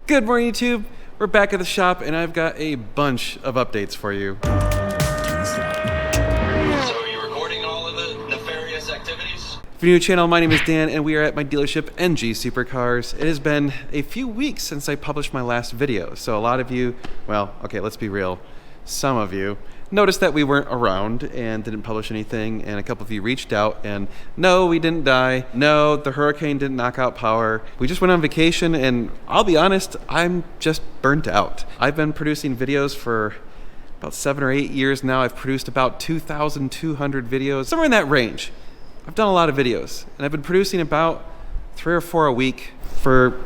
Good morning, YouTube. We're back at the shop, and I've got a bunch of updates for you. So are you recording all of the nefarious activities? If you're new to the channel, my name is Dan, and we are at my dealership, NG Supercars. It has been a few weeks since I published my last video, so a lot of you, well, okay, let's be real, some of you noticed that we weren't around and didn't publish anything, and a couple of you reached out, and no, we didn't die. No, the hurricane didn't knock out power. We just went on vacation, and I'll be honest, I'm just burnt out. I've been producing videos for about 7 or 8 years now. I've produced about 2,200 videos, somewhere in that range. I've done a lot of videos, and I've been producing about 3 or 4 a week for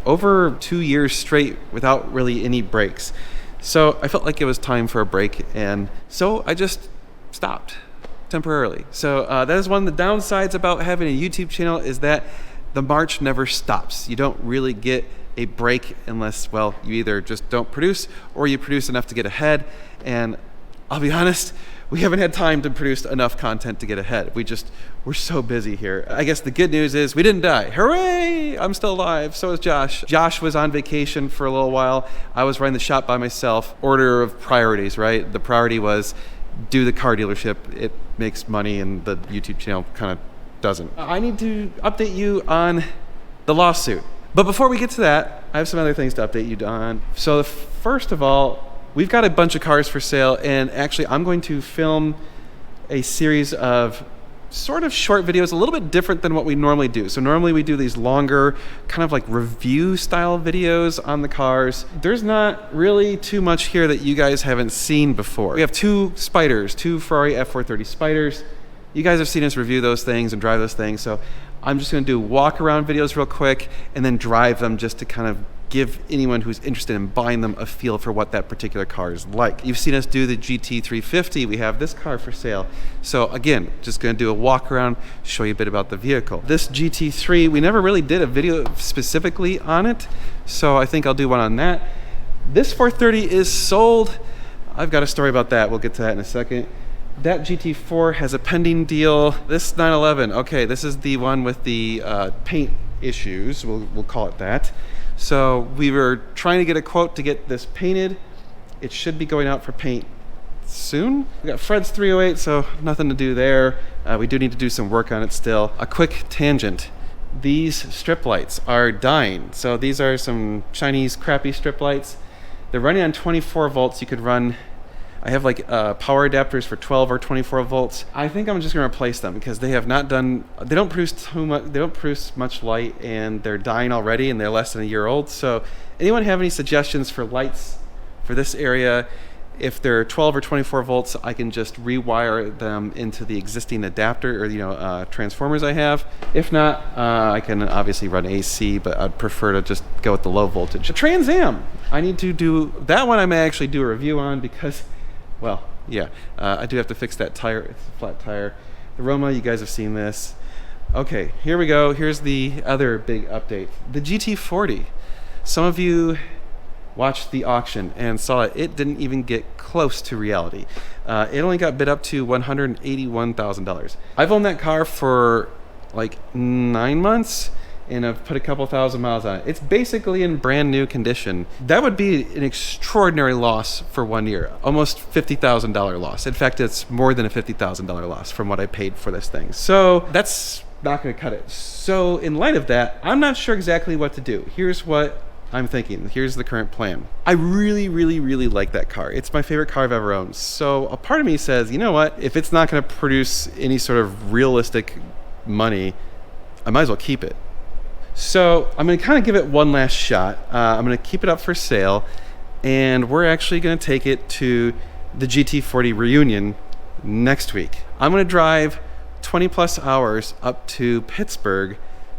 over 2 years straight without really any breaks. So I felt like it was time for a break, and so I just stopped temporarily. So that is one of the downsides about having a YouTube channel, is that the march never stops. You don't really get a break unless, well, you either just don't produce or you produce enough to get ahead. And I'll be honest, we haven't had time to produce enough content to get ahead. We're so busy here. I guess the good news is we didn't die. Hooray! I'm still alive. So is Josh. Josh was on vacation for a little while. I was running the shop by myself. Order of priorities, right? The priority was do the car dealership. It makes money, and the YouTube channel kind of doesn't. I need to update you on the lawsuit. But before we get to that, I have some other things to update you on. So first of all, we've got a bunch of cars for sale, and actually I'm going to film a series of sort of short videos, a little bit different than what we normally do. So normally we do these longer, kind of like review style videos on the cars. There's not really too much here that you guys haven't seen before. We have two Ferrari F430 Spiders. You guys have seen us review those things and drive those things, so I'm just gonna do walk around videos real quick and then drive them just to kind of give anyone who's interested in buying them a feel for what that particular car is like. You've seen us do the GT350. We have this car for sale. So again, just gonna do a walk around, show you a bit about the vehicle. This GT3, we never really did a video specifically on it, so I think I'll do one on that. This 430 is sold. I've got a story about that. We'll get to that in a second. That GT4 has a pending deal. This 911, okay, this is the one with the paint issues, we'll call it that. So we were trying to get a quote to get this painted. It should be going out for paint soon. We got Fred's 308, so nothing to do there. We do need to do some work on it still. A quick tangent. These strip lights are dying. So these are some Chinese crappy strip lights. They're running on 24 volts. You could run, I have like power adapters for 12 or 24 volts. I think I'm just gonna replace them because they have not done, they don't produce too much, they don't produce much light, and they're dying already, and they're less than a year old. So anyone have any suggestions for lights for this area? If they're 12 or 24 volts, I can just rewire them into the existing adapter or transformers I have. If not, I can obviously run AC, but I'd prefer to just go with the low voltage. The Trans Am, I need to do, that one I may actually do a review on because, well, yeah, I do have to fix that tire. It's a flat tire. The Roma, you guys have seen this. Okay, here we go. Here's the other big update. The GT40. Some of you watched the auction and saw it didn't even get close to reality. It only got bid up to $181,000. I've owned that car for like 9 months, and I've put a couple thousand miles on it. It's basically in brand new condition. That would be an extraordinary loss for 1 year, almost $50,000 loss. In fact, it's more than a $50,000 loss from what I paid for this thing. So that's not gonna cut it. So in light of that, I'm not sure exactly what to do. Here's what I'm thinking. Here's the current plan. I really, really, really like that car. It's my favorite car I've ever owned. So a part of me says, you know what? If it's not gonna produce any sort of realistic money, I might as well keep it. So I'm going to kind of give it one last shot. I'm going to keep it up for sale, and we're actually going to take it to the GT40 reunion next week. I'm going to drive 20 plus hours up to Pittsburgh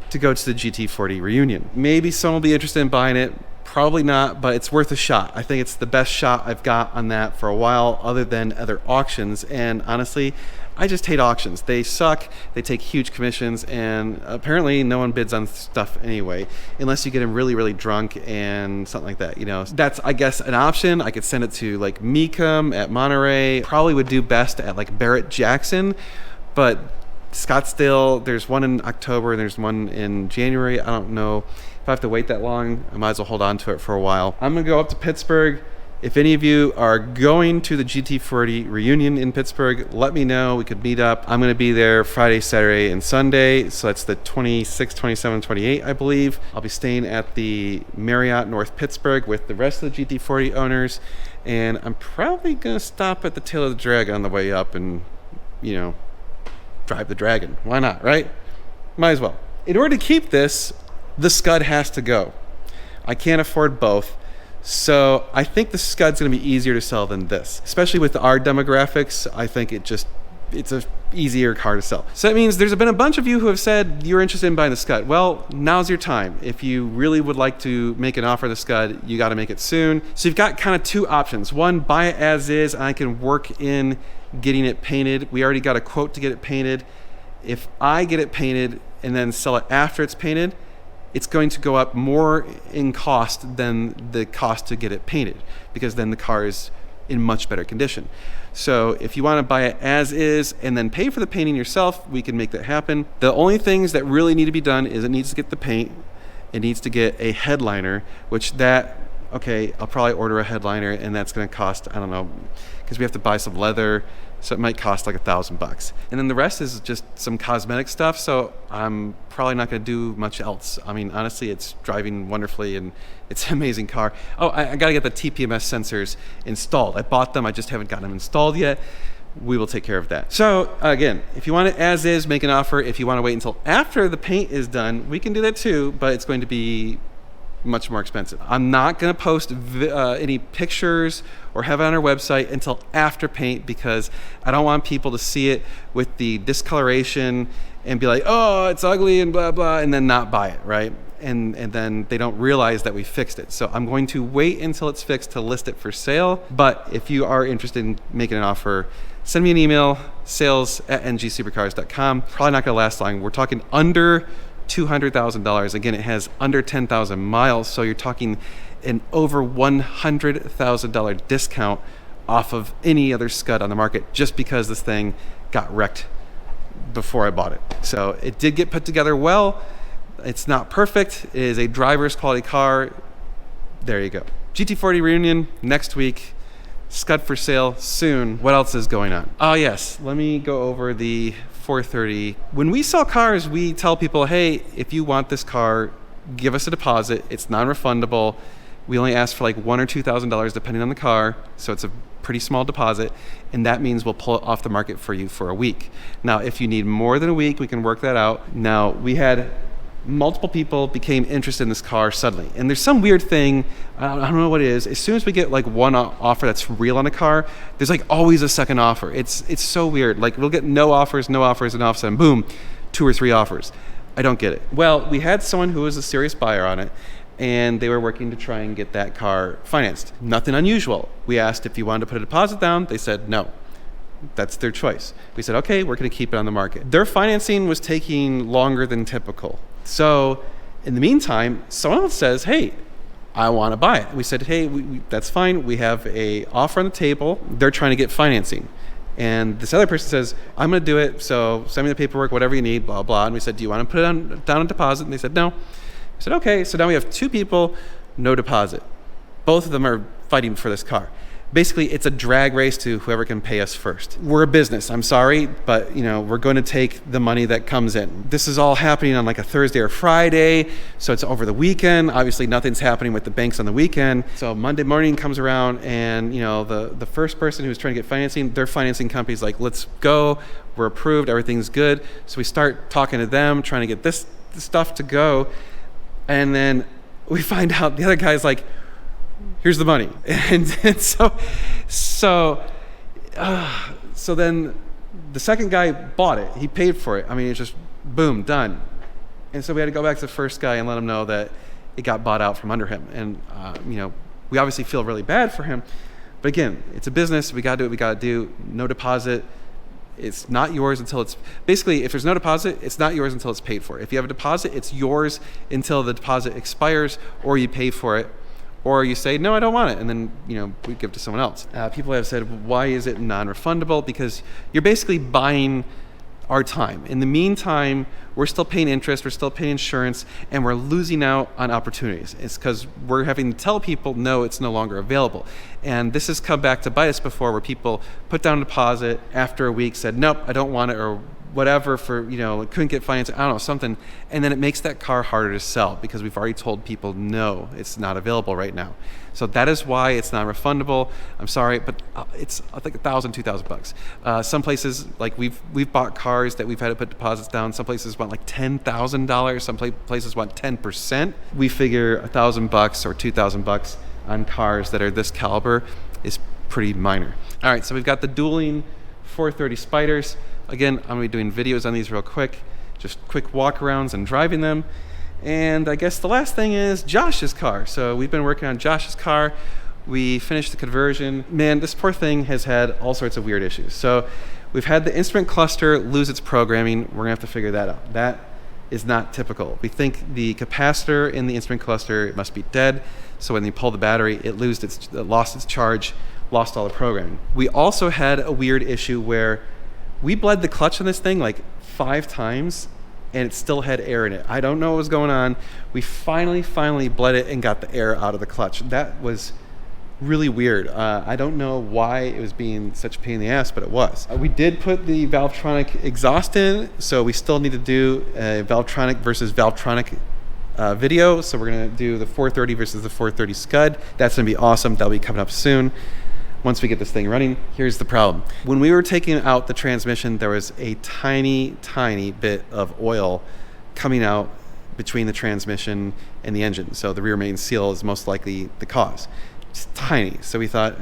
to go to the GT40 reunion. Maybe someone will be interested in buying it. Probably not, but it's worth a shot. I think it's the best shot I've got on that for a while, other than other auctions. And honestly, I just hate auctions. They suck, they take huge commissions, and apparently no one bids on stuff anyway, unless you get them really, really drunk and something like that, That's, I guess, an option. I could send it to like Mecum at Monterey. Probably would do best at like Barrett Jackson, but Scottsdale, there's one in October, there's one in January. I don't know If I have to wait that long, I might as well hold on to it for a while. I'm gonna go up to Pittsburgh. If any of you are going to the GT40 reunion in Pittsburgh, let me know. We could meet up. I'm gonna be there Friday, Saturday, and Sunday. So that's the 26, 27, 28, I believe. I'll be staying at the Marriott North Pittsburgh with the rest of the GT40 owners. And I'm probably gonna stop at the Tail of the Dragon on the way up and, you know, drive the Dragon. Why not, right? Might as well. In order to keep this, the Scud has to go. I can't afford both. So I think the Scud's gonna be easier to sell than this. Especially with our demographics, I think it's a easier car to sell. So that means there's been a bunch of you who have said you're interested in buying the Scud. Well, now's your time. If you really would like to make an offer on the Scud, you gotta make it soon. So you've got kind of two options. One, buy it as is, and I can work in getting it painted. We already got a quote to get it painted. If I get it painted and then sell it after it's painted, it's going to go up more in cost than the cost to get it painted, because then the car is in much better condition. So if you want to buy it as is and then pay for the painting yourself, we can make that happen. The only things that really need to be done is it needs to get the paint, it needs to get a headliner, which okay, I'll probably order a headliner, and that's going to cost, I don't know, because we have to buy some leather, so it might cost like $1,000. And then the rest is just some cosmetic stuff, so I'm probably not going to do much else. I mean, honestly, it's driving wonderfully, and it's an amazing car. Oh, I got to get the TPMS sensors installed. I bought them, I just haven't gotten them installed yet. We will take care of that. So again, if you want it as is, make an offer. If you want to wait until after the paint is done, we can do that too, but it's going to be much more expensive. I'm not going to post any pictures or have it on our website until after paint, because I don't want people to see it with the discoloration and be like, oh, it's ugly and blah, blah, and then not buy it, right? And then they don't realize that we fixed it. So I'm going to wait until it's fixed to list it for sale. But if you are interested in making an offer, send me an email, sales@ngsupercars.com. Probably not going to last long. We're talking under $200,000. Again, it has under 10,000 miles, so you're talking an over $100,000 discount off of any other Scud on the market, just because this thing got wrecked before I bought it. So it did get put together well. It's not perfect. It is a driver's quality car. There you go. GT40 reunion next week. Scud for sale soon. What else is going on? Oh yes, let me go over the 430. When we sell cars, we tell people, hey, if you want this car, give us a deposit. It's non-refundable. We only ask for like $1,000 or $2,000 depending on the car, so it's a pretty small deposit, and that means we'll pull it off the market for you for a week. Now, if you need more than a week, we can work that out. Now, we had multiple people became interested in this car suddenly, and there's some weird thing, I don't know what it is. As soon as we get like one offer that's real on a car, there's like always a second offer. It's so weird. Like we'll get no offers, and all of a sudden, boom, 2 or 3 offers. I don't get it. Well, we had someone who was a serious buyer on it, and they were working to try and get that car financed. Nothing unusual. We asked if you wanted to put a deposit down. They said no. That's their choice. We said, okay, we're going to keep it on the market. Their financing was taking longer than typical. So in the meantime, someone else says, hey, I want to buy it. We said, hey, that's fine. We have a offer on the table. They're trying to get financing. And this other person says, I'm going to do it. So send me the paperwork, whatever you need, blah, blah. And we said, do you want to put it down a deposit? And they said, no. I said, okay. So now we have 2 people, no deposit. Both of them are fighting for this car. Basically, it's a drag race to whoever can pay us first. We're a business, I'm sorry, but we're going to take the money that comes in. This is all happening on like a Thursday or Friday, so it's over the weekend. Obviously, nothing's happening with the banks on the weekend. So Monday morning comes around, and the first person who's trying to get financing, their financing company's like, let's go, we're approved, everything's good. So we start talking to them, trying to get this stuff to go, and then we find out the other guy's like, here's the money. And so then the second guy bought it. He paid for it. I mean, it's just boom, done. And so we had to go back to the first guy and let him know that it got bought out from under him. And we obviously feel really bad for him. But again, it's a business. We got to do what we got to do. No deposit. It's not yours until it's, basically, if there's no deposit, it's not yours until it's paid for. If you have a deposit, it's yours until the deposit expires, or you pay for it. Or you say, no, I don't want it, and then we give it to someone else. People have said, why is it non-refundable? Because you're basically buying our time. In the meantime, we're still paying interest, we're still paying insurance, and we're losing out on opportunities. It's because we're having to tell people, no, it's no longer available. And this has come back to bite us before, where people put down a deposit, after a week said, nope, I don't want it, or whatever, for, couldn't get financing, I don't know, something. And then it makes that car harder to sell because we've already told people, no, it's not available right now. So that is why it's not refundable. I'm sorry, but it's I think $1,000, $2,000. Some places, like we've bought cars that we've had to put deposits down. Some places want like $10,000. Some places want 10%. We figure $1,000 or $2,000 on cars that are this caliber is pretty minor. All right, so we've got the dueling 430 Spyders. Again, I'm gonna be doing videos on these real quick, just quick walkarounds and driving them. And I guess the last thing is Josh's car. So we've been working on Josh's car. We finished the conversion. Man, this poor thing has had all sorts of weird issues. So we've had the instrument cluster lose its programming. We're gonna have to figure that out. That is not typical. We think the capacitor in the instrument cluster must be dead. So when you pull the battery, it lost its charge, lost all the programming. We also had a weird issue where we bled the clutch on this thing like 5 times and it still had air in it. I don't know what was going on. We finally bled it and got the air out of the clutch. That was really weird. I don't know why it was being such a pain in the ass, but it was. We did put the Valvetronic exhaust in, so we still need to do a Valvetronic versus Valvetronic video. So we're gonna do the 430 versus the 430 Scud. That's gonna be awesome. That'll be coming up soon. Once we get this thing running, here's the problem. When we were taking out the transmission, there was a tiny bit of oil coming out between the transmission and the engine. So the rear main seal is most likely the cause. It's tiny. So we thought,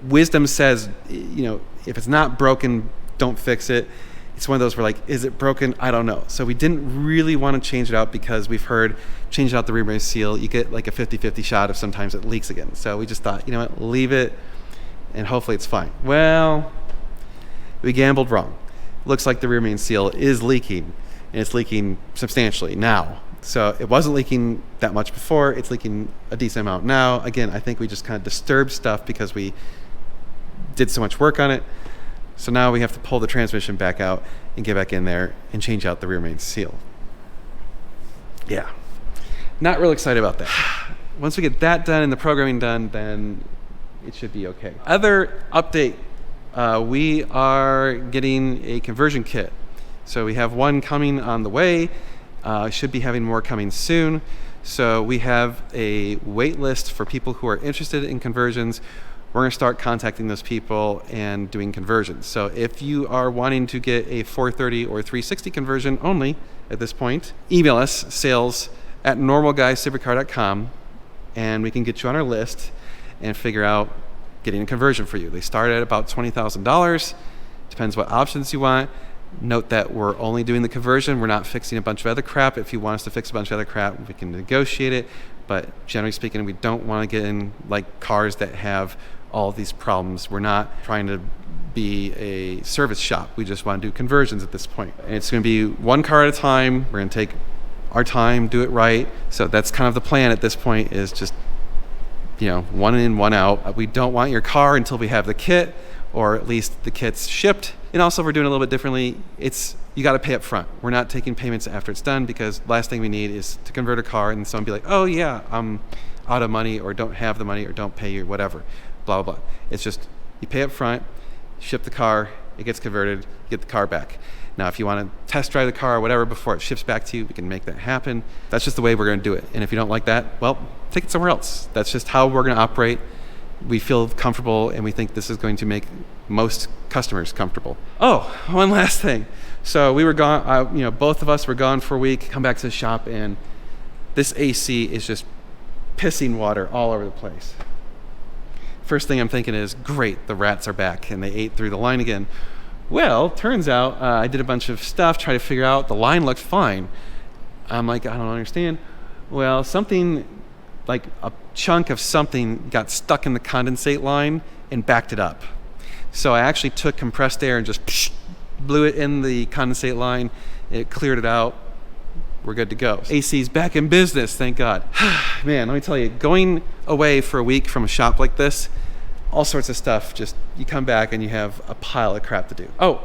wisdom says, if it's not broken, don't fix it. It's one of those where like, is it broken? I don't know. So we didn't really want to change it out because we've heard changing out the rear main seal, you get like a 50-50 shot if sometimes it leaks again. So we just thought, leave it, and hopefully it's fine. Well, we gambled wrong. Looks like the rear main seal is leaking, and it's leaking substantially now. So it wasn't leaking that much before, it's leaking a decent amount now. Again, I think we just kind of disturbed stuff because we did so much work on it. So now we have to pull the transmission back out and get back in there and change out the rear main seal. Yeah, not real excited about that. Once we get that done and the programming done, then it should be okay. Other update, we are getting a conversion kit. So we have one coming on the way, should be having more coming soon. So we have a wait list for people who are interested in conversions. We're gonna start contacting those people and doing conversions. So if you are wanting to get a 430 or 360 conversion only at this point, email us, sales@normalguysupercar.com, and we can get you on our list and figure out getting a conversion for you. They start at about $20,000. Depends what options you want. Note that we're only doing the conversion. We're not fixing a bunch of other crap. If you want us to fix a bunch of other crap, we can negotiate it. But generally speaking, we don't want to get in like cars that have all these problems. We're not trying to be a service shop. We just want to do conversions at this point. And it's going to be one car at a time. We're going to take our time, do it right. So that's kind of the plan at this point, is just one in, one out. We don't want your car until we have the kit, or at least the kit's shipped. And also, we're doing it a little bit differently. You got to pay up front. We're not taking payments after it's done, because last thing we need is to convert a car and someone be like, oh yeah, I'm out of money, or don't have the money, or don't pay you, whatever, blah, blah, blah. It's just, you pay up front, ship the car, it gets converted, you get the car back. Now, if you want to test drive the car or whatever before it ships back to you, we can make that happen. That's just the way we're going to do it. And if you don't like that, well, take it somewhere else. That's just how we're going to operate. We feel comfortable, and we think this is going to make most customers comfortable. Oh, one last thing. So we were gone, both of us were gone for a week, come back to the shop, and this AC is just pissing water all over the place. First thing I'm thinking is, great, the rats are back, and they ate through the line again. Well, turns out I did a bunch of stuff, trying to figure out, the line looked fine. I'm like, I don't understand. Well, something, like a chunk of something got stuck in the condensate line and backed it up. So I actually took compressed air and just blew it in the condensate line. It cleared it out. We're good to go. AC's back in business, thank God. Man, let me tell you, going away for a week from a shop like this, all sorts of stuff, just you come back and you have a pile of crap to do. Oh,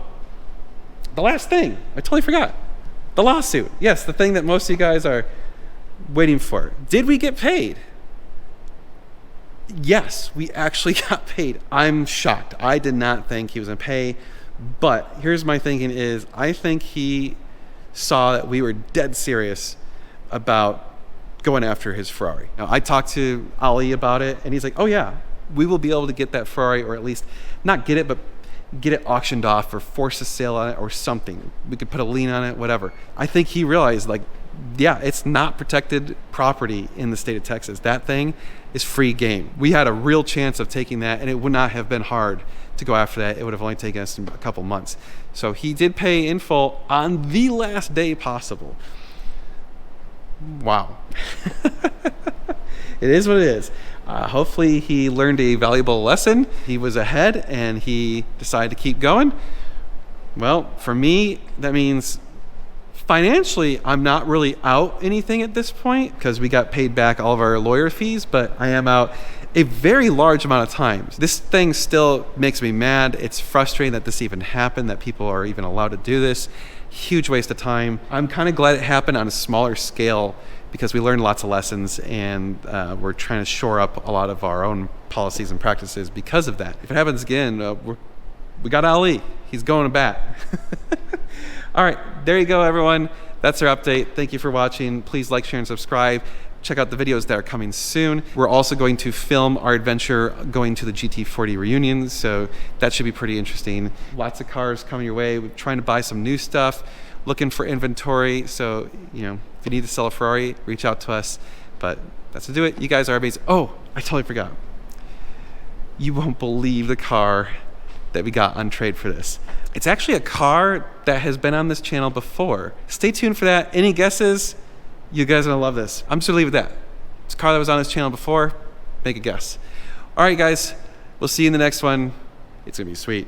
the last thing. I totally forgot. The lawsuit. Yes, the thing that most of you guys are waiting for. Did we get paid? Yes, we actually got paid. I'm shocked. I did not think he was going to pay. But here's my thinking is, I think he saw that we were dead serious about going after his Ferrari. Now, I talked to Ali about it, and he's like, oh yeah, we will be able to get that Ferrari, or at least not get it, but get it auctioned off or force a sale on it or something. We could put a lien on it, whatever. I think he realized, like, yeah, it's not protected property in the state of Texas. That thing is free game. We had a real chance of taking that, and it would not have been hard to go after that. It would have only taken us a couple months. So he did pay in full on the last day possible. Wow. It is what it is. Hopefully he learned a valuable lesson. He was ahead and he decided to keep going. Well, for me, that means financially, I'm not really out anything at this point because we got paid back all of our lawyer fees, but I am out a very large amount of times. This thing still makes me mad. It's frustrating that this even happened, that people are even allowed to do this. Huge waste of time. I'm kind of glad it happened on a smaller scale because we learned lots of lessons, and we're trying to shore up a lot of our own policies and practices because of that. If it happens again, we got Ali. He's going to bat. All right, there you go, everyone. That's our update. Thank you for watching. Please like, share, and subscribe. Check out the videos that are coming soon. We're also going to film our adventure going to the GT40 reunions, so that should be pretty interesting. Lots of cars coming your way. We're trying to buy some new stuff, looking for inventory. So, you know, if you need to sell a Ferrari, reach out to us. But that's to do it. You guys are amazing. Oh, I totally forgot. You won't believe the car that we got on trade for this. It's actually a car that has been on this channel before. Stay tuned for that. Any guesses? You guys are gonna love this. I'm just gonna leave it at that. It's a car that was on this channel before. Make a guess. All right, guys. We'll see you in the next one. It's gonna be sweet.